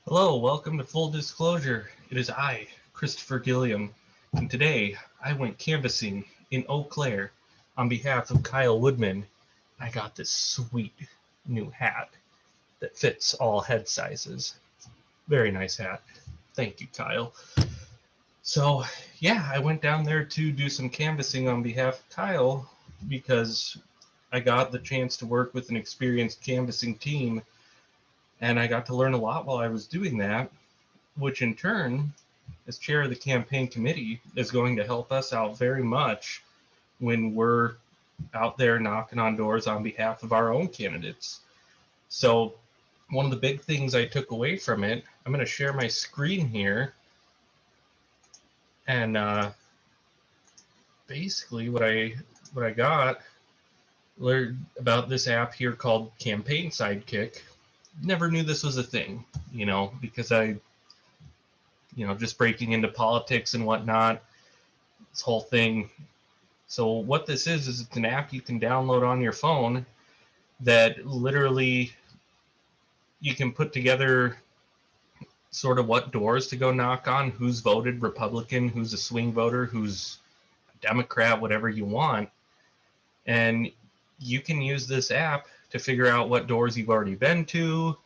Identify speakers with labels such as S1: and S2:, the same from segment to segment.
S1: Hello, welcome to Full Disclosure. It is I, Christopher Gilliam, and today I went canvassing in Eau Claire on behalf of Kyle Woodman. I got this sweet new hat that fits all head sizes. Very nice hat. Thank you, Kyle. So, yeah, I went down there to do some canvassing on behalf of Kyle because I got the chance to work with an experienced canvassing team, and I got to learn a lot while I was doing that, which in turn, as chair of the campaign committee, is going to help us out very much when we're out there knocking on doors on behalf of our own candidates. So one of the big things I took away from it, I'm going to share my screen here, and basically what I got, learned about this app here called Campaign Sidekick. Never knew this was a thing, because just breaking into politics and whatnot, this whole thing. So what this is it's an app you can download on your phone that literally you can put together sort of what doors to go knock on, who's voted Republican, who's a swing voter, who's a Democrat, whatever you want. And you can use this app to figure out what doors you've already been to.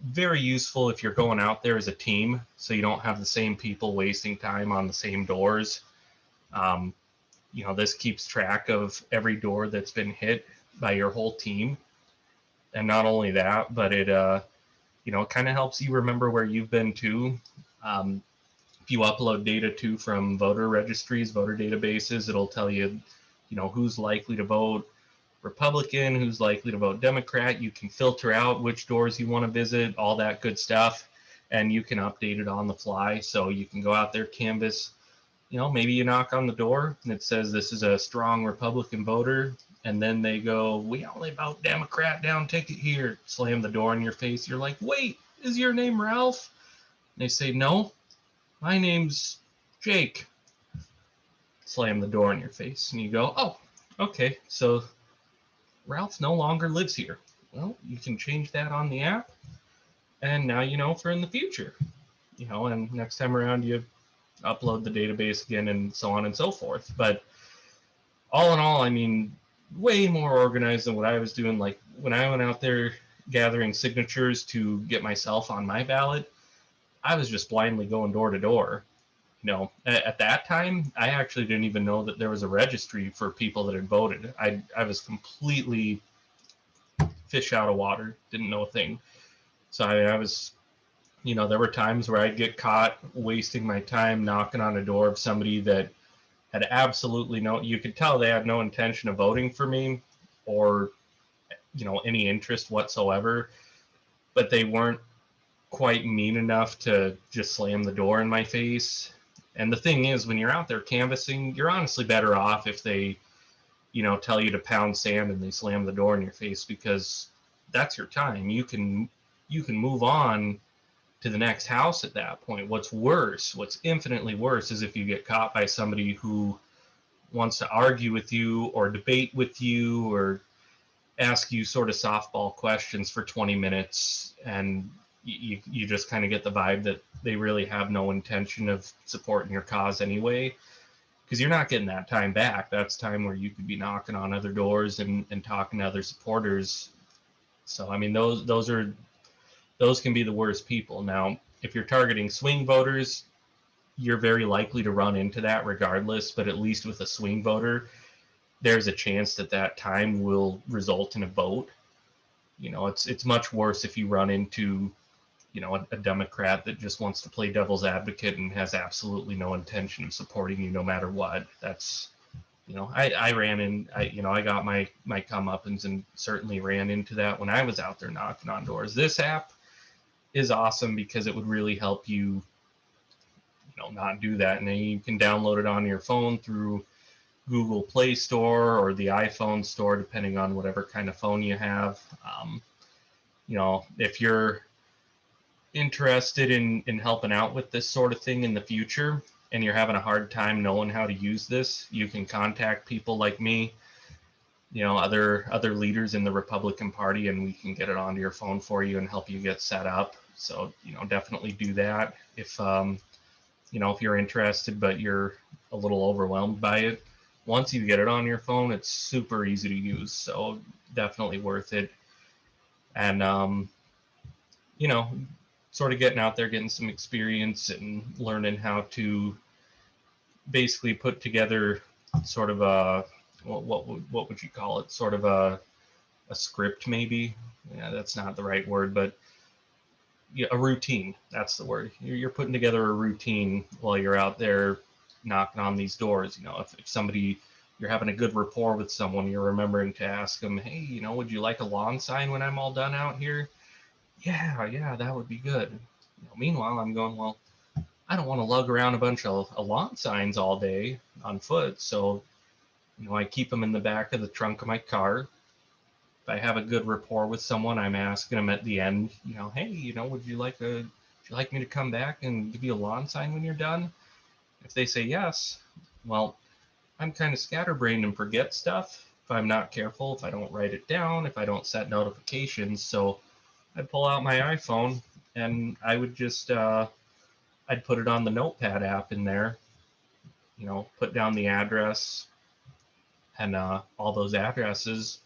S1: Very useful if you're going out there as a team, so you don't have the same people wasting time on the same doors. This keeps track of every door that's been hit by your whole team. And not only that, but it kind of helps you remember where you've been too. If you upload data too from voter registries, voter databases, it'll tell you, who's likely to vote Republican, who's likely to vote Democrat. You can filter out which doors you want to visit, all that good stuff, and you can update it on the fly. So you can go out there, canvass, maybe you knock on the door and it says this is a strong Republican voter, and then they go, we only vote Democrat, down ticket here, slam the door in your face. You're like, wait, is your name Ralph? And they say, no, my name's Jake. Slam the door in your face, and you go, oh, okay, so Ralph no longer lives here. Well, you can change that on the app, and now you know for in the future. And next time around you upload the database again and so on and so forth. But all in all, I mean, way more organized than what I was doing. Like when I went out there gathering signatures to get myself on my ballot, I was just blindly going door to door. At that time, I actually didn't even know that there was a registry for people that had voted. I was completely fish out of water, didn't know a thing. So I was, there were times where I'd get caught wasting my time knocking on a door of somebody that had absolutely you could tell they had no intention of voting for me or, any interest whatsoever, but they weren't quite mean enough to just slam the door in my face. And the thing is, when you're out there canvassing, you're honestly better off if they, tell you to pound sand and they slam the door in your face, because that's your time. You can move on to the next house at that point. What's infinitely worse is if you get caught by somebody who wants to argue with you or debate with you or ask you sort of softball questions for 20 minutes, and you just kind of get the vibe that they really have no intention of supporting your cause anyway, because you're not getting that time back. That's time where you could be knocking on other doors and talking to other supporters. So I mean, those can be the worst people. Now, if you're targeting swing voters, you're very likely to run into that regardless, but at least with a swing voter, there's a chance that time will result in a vote. It's much worse if you run into a Democrat that just wants to play devil's advocate and has absolutely no intention of supporting you no matter what. That's, I ran in, I got my comeuppance and certainly ran into that when I was out there knocking on doors. This app is awesome because it would really help you, not do that. And then you can download it on your phone through Google Play Store or the iPhone store, depending on whatever kind of phone you have. If you're interested in helping out with this sort of thing in the future and you're having a hard time knowing how to use this, you can contact people like me, other leaders in the Republican Party, and we can get it onto your phone for you and help you get set up. So, definitely do that if, if you're interested, but you're a little overwhelmed by it. Once you get it on your phone, it's super easy to use. So definitely worth it. And, sort of getting out there, getting some experience and learning how to basically put together sort of a, what would you call it? Sort of a script, maybe. Yeah, that's not the right word, but a routine. That's the word. You're putting together a routine while you're out there knocking on these doors. If somebody, you're having a good rapport with someone, you're remembering to ask them, hey, would you like a lawn sign when I'm all done out here? Yeah, that would be good. Meanwhile, I'm going, well, I don't want to lug around a bunch of lawn signs all day on foot. So, I keep them in the back of the trunk of my car. If I have a good rapport with someone, I'm asking them at the end, hey, would you like me to come back and give you a lawn sign when you're done? If they say yes, well, I'm kind of scatterbrained and forget stuff if I'm not careful, if I don't write it down, if I don't set notifications. So I'd pull out my iPhone and I would just I'd put it on the Notepad app in there, put down the address and all those addresses.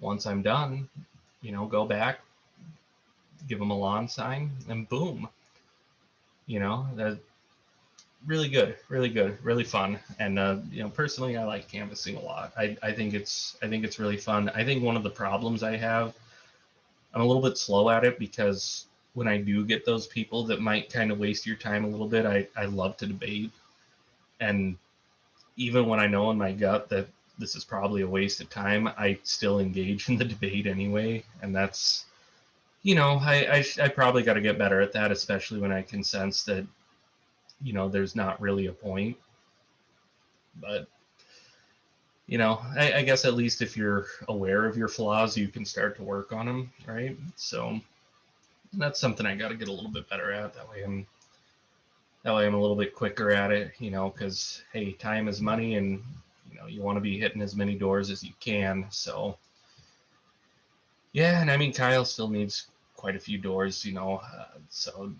S1: Once I'm done, go back, give them a lawn sign, and boom. That really good, really fun. And personally, I like canvassing a lot. I think it's really fun. I think one of the problems I have, I'm a little bit slow at it because when I do get those people that might kind of waste your time a little bit, I love to debate. And even when I know in my gut that this is probably a waste of time, I still engage in the debate anyway. And that's, I probably got to get better at that, especially when I can sense that, there's not really a point. But, I guess at least if you're aware of your flaws, you can start to work on them, right? So that's something I got to get a little bit better at. That way I'm a little bit quicker at it, because, hey, time is money and, you want to be hitting as many doors as you can. So, yeah, and I mean, Kyle still needs quite a few doors, so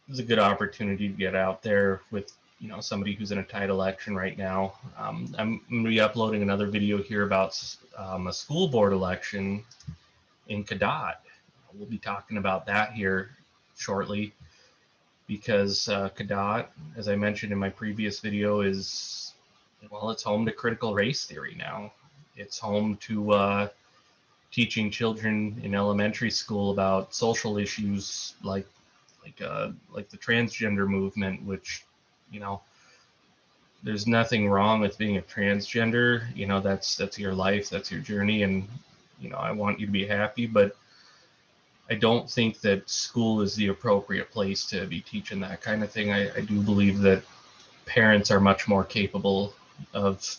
S1: it's a good opportunity to get out there with, somebody who's in a tight election right now. I'm going to be uploading another video here about a school board election in Cadott. We'll be talking about that here shortly because Cadott, as I mentioned in my previous video, it's home to critical race theory now. It's home to teaching children in elementary school about social issues like the transgender movement, which, there's nothing wrong with being a transgender. That's your life, that's your journey, and I want you to be happy, but I don't think that school is the appropriate place to be teaching that kind of thing. I do believe that parents are much more capable of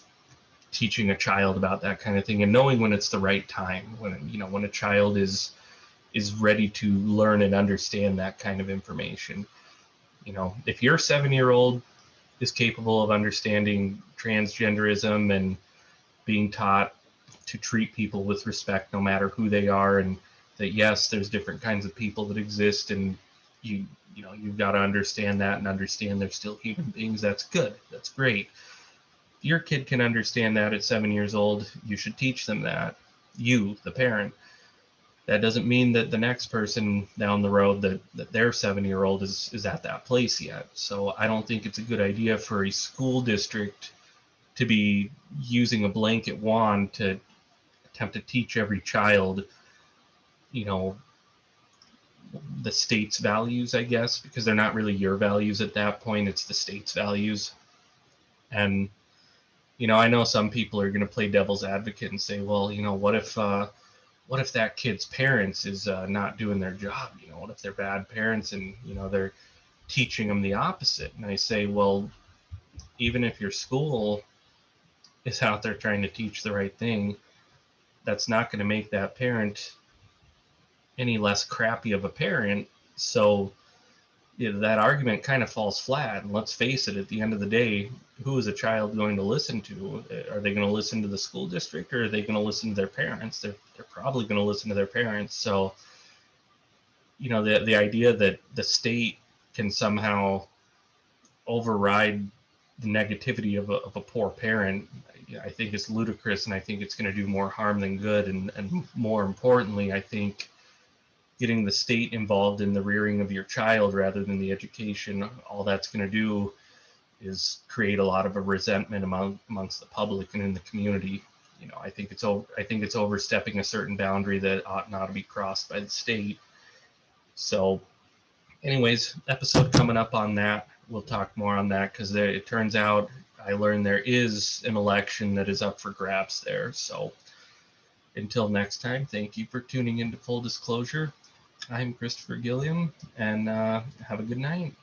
S1: teaching a child about that kind of thing and knowing when it's the right time, when a child is ready to learn and understand that kind of information. If your 7-year-old is capable of understanding transgenderism and being taught to treat people with respect no matter who they are, and that yes, there's different kinds of people that exist, and you've got to understand that and understand they're still human beings. That's good. That's great. If your kid can understand that at 7 years old, you should teach them that. You, the parent. That doesn't mean that the next person down the road that their 7-year-old is at that place yet. So I don't think it's a good idea for a school district to be using a blanket wand to attempt to teach every child, the state's values, I guess, because they're not really your values at that point. It's the state's values. And, I know some people are going to play devil's advocate and say, well, what if that kid's parents is not doing their job? What if they're bad parents and, they're teaching them the opposite? And I say, well, even if your school is out there trying to teach the right thing, that's not going to make that parent any less crappy of a parent. So that argument kind of falls flat. And let's face it, at the end of the day, who is a child going to listen to? Are they going to listen to the school district, or are they going to listen to their parents? They're probably going to listen to their parents. So the idea that the state can somehow override the negativity of a poor parent, I think is ludicrous, and I think it's going to do more harm than good. And more importantly, I think getting the state involved in the rearing of your child rather than the education, all that's going to do is create a lot of a resentment amongst the public and in the community. I think it's overstepping a certain boundary that ought not to be crossed by the state. So anyways, episode coming up on that. We'll talk more on that, because it turns out I learned there is an election that is up for grabs there. So until next time, thank you for tuning into Full Disclosure. I'm Christopher Gilliam, and have a good night.